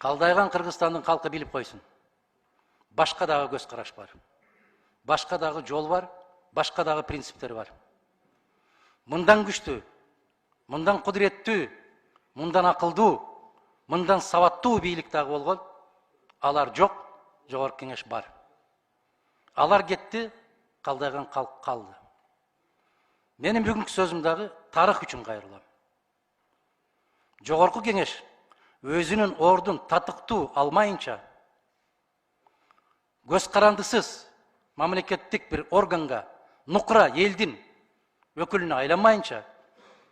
Қалдайған Қырғызстандың халқы біліп қойсын. Башқадағы көз қараш бар. Башқадағы жол бар, башқадағы принциптер бар. Мұндан күшті, мұндан құдіретті, мұндан ақылды, мұндан сауатты биліктағы болған, алар жоқ, жоғарғы кеңеш бар. Алар кетті, қалдайған халық қалды. Менің бүгінгі сөзімдағы тарих үшін қайрылам. Жоғарғы кеңеш өзінің ордын татықты алмайынша, көз қарандысыз мемлекеттік бір органға, нұқыра елдің өкіліне айламайынша,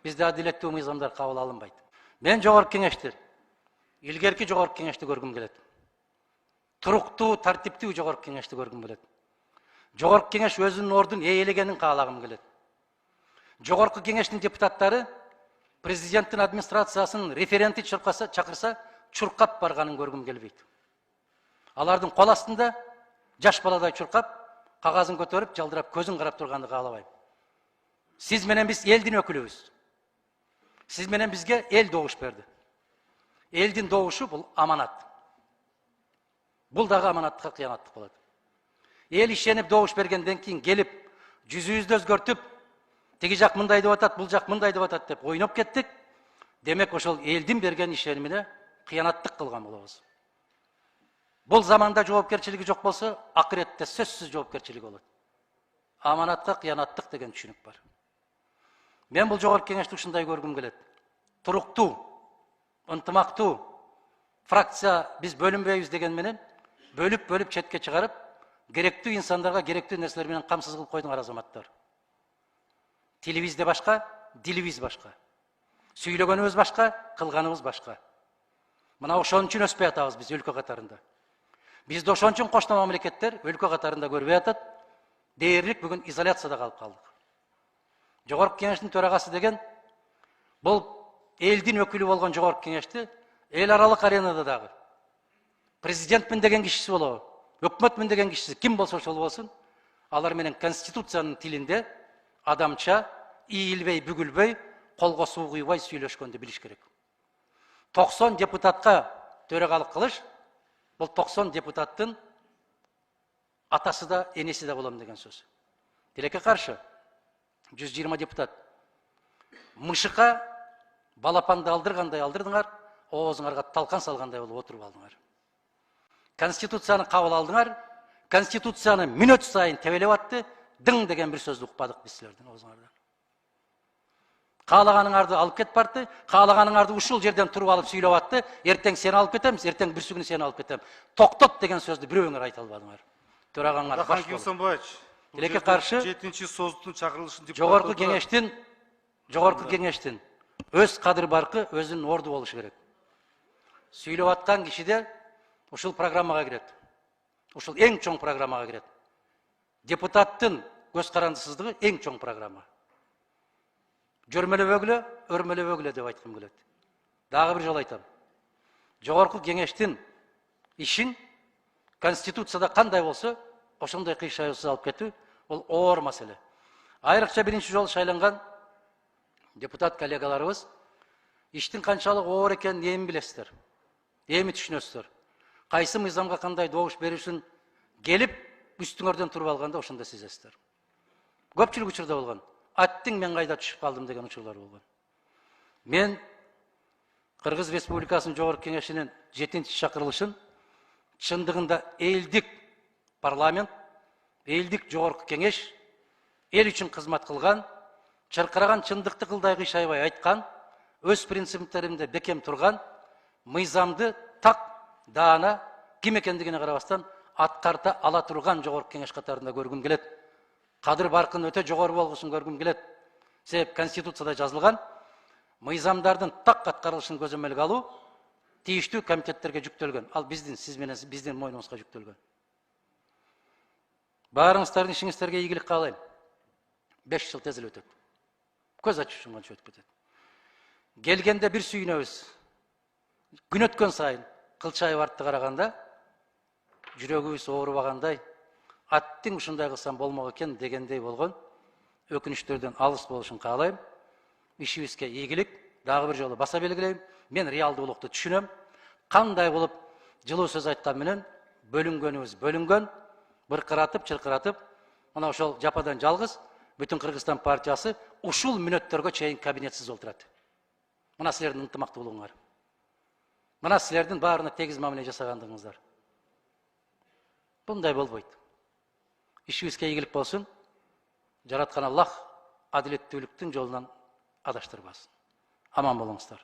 бізде әділетті мыйзамдар қабыл алынбайды. Мен жоғарғы кеңештер, илгерки жоғарғы кеңешті көргім келеді. Тұруқты, тәртіпті жоғарғы кеңешті көргім келеді. Жоғарғы кеңеш өзінің ордын иелегенін қалағым келеді. Жоғарғы кеңештің депутаттары президенттің администрациясының референті шақырса, чұрқап барғанын көргім келбейді. Алардың қол астында жаш баладай чұрқап, қағазын көтеріп, жалдырап, көзін қарап тұрғанды қалабайым. Сіз менен біз елдің өкіліміз. Сіз менен бізге ел doğuş берді. Елдің doğuşu бұл аманат. Бұл дағы аманатқа қиянаттық болады. Ел ішеніп doğuş бергенден кейін келіп, жүзді өзгертіп, теги жақ мындай деп атат, бұл жақ мындай деп атат деп ойнап кеттік. Демек ошол елдің берген ишенимине қиянаттық қылған болабыз. Бұл заманда жоопкерчилиги жоқ болса, ақыретте сөзсіз жоопкерчилиги болады. Аманатқа қиянаттық деген түшүнүк бар. Мен бұл жоғарғы кеңешті ушундай көргім келеді. Туруктуу, ынтымактуу, фракция біз бөлінбейбиз деген менен, бөліп четке чыгарып, керектүү инсандарға керектүү нерселер менен камсыз кылып койдуңар азаматтар. Тилибизде башка, дилибиз башка. Сүйлөгөнүбүз башка, кылганыбыз башка. Мына ошон үчүн өспөй атабыз биз өлкө катарында. Бизди ошон үчүн кошто мамлекеттер өлкө катарында көрбөй атат. Дээрлик бүгүн изоляцияда калып калдык. Жоғарғы кеңештің төрағасы деген бұл елдің өкілі болған жоғарғы кеңешті ел аралық аренада дағы президентпін деген кишisi болу, өкмөтмүн деген кишisi ким болса ошол болсын, алар менен конституцияның тилинде адамча, ийилбей, бүгүлбөй, колго суу куйбай сүйлөшкөндү билиш керек. 90 депутатка төрагалык кылыш, бұл 90 депутаттың атасы да, энеси да болом деген сөз. Тилекке каршы 120 депутат. Мышықа балапанды алдырғандай алдырдыңар, оозыңарға талқан салғандай болып отырып алдыңар. Конституцияны қабыл алдыңар, Конституцияны минут сайын тебелеп атты, дың деген бір сөзді ұқпадық біз сілерден оозыңардан. Қалағаныңарды алып кет барды, қалағаныңарды ушул жерден тұрып алып сүйлеп атты, ертең сені алып кетеміз, ертең бір сүгін сені алып кетем. Тоқтат деген сөзді біреуіңер айта албадыңар. Төрағаңар баш болу. Тилекке каршы 7-ші создың чакырылышын жоғарғы кеңештин өз кадыр баркы өзүнүн орду болушу керек. Сүйлөп аткан кишиде ушул программага кирет. Ушул эң чоң программага кирет. Депутаттын көз карандысыздыгы эң чоң программа. Жөрмөлөбөгүлө, өрмөлөбөгүлө деп айткым келет. Дагы бир жолу айтам. Жоғарғы кеңештин ишин Конституцияда кандай болсо, ошондой кыйшайсыз алып кетүү, ол оор маселе. Айрыкча биринчи жолу шайланган депутат коллегаларыбыз иштин канчалык оор экенин эми билесиздер, эми түшүнөсүздөр. Кайсы мыйзамга кандай добуш беришин келип, үстүңөрдөн туруп алганда ошондо сезесиздер. Көпчүлүк учурда болгон. Аттың мен кайда түшүп калдым деген учурлар болгон. Мен Кыргыз Республикасынын Жогорку Кеңешинин 7-ші чакырылышын чындыгында элдик парламент, элдик Жогорку Кеңеш эл үчүн кызмат кылган, чыркыраган чындыкты кылдай кыйшайбай айткан, өз принциптеринде бекем турган, мыйзамды так даана ким экендигине карабастан аткарта ала турган Жогорку Кеңеш катарында көргүм келет. Кадыр баркын өтө жогору болгусун көргүм келет. Себеп Конституцияда жазылган, мыйзамдардын так аткарылышын көзөмөлгө алуу тийиштүү комитеттерге жүктөлгөн. Ал биздин мойнубузга жүктөлгөн. Баарыңыздардын ишиңиздерге ийгилик каалайм. 5 жыл тез эле өтөт. Көз ачып жумганча өтүп кетет. Келгенде бир сүйүнөбүз. Күн өткөн сайын кылчайып артты караганда жүрөгүбүз оорубагандай, аттың ушундай кылсам болмок экен дегендей болгон өкүнүчтөрдөн алыс болушун каалайм. Ишибизге ийгилик, дагы бир жолу баса белгилейм. Мен реалдуулукту түшүнөм. Кандай болуп жылуу сөз айткан менен бөлүнгөнүбүз бөлүнгөн, быркыратып, чыркыратып, мына ошол жападан жалгыз бүтүн Кыргызстан партиясы ушул мүнөттөргө чейин кабинетсиз отурат. Мына силердин ынтымактуулугуңар. Мына силердин баарына тегиз мамиле жасагандыгыңыздар. Bunday болбойт. İşibizге ийгилик болсун. Жараткан Аллах адилеттүүлүктүн жолунан адаштырбасын. Аман болуңуздар.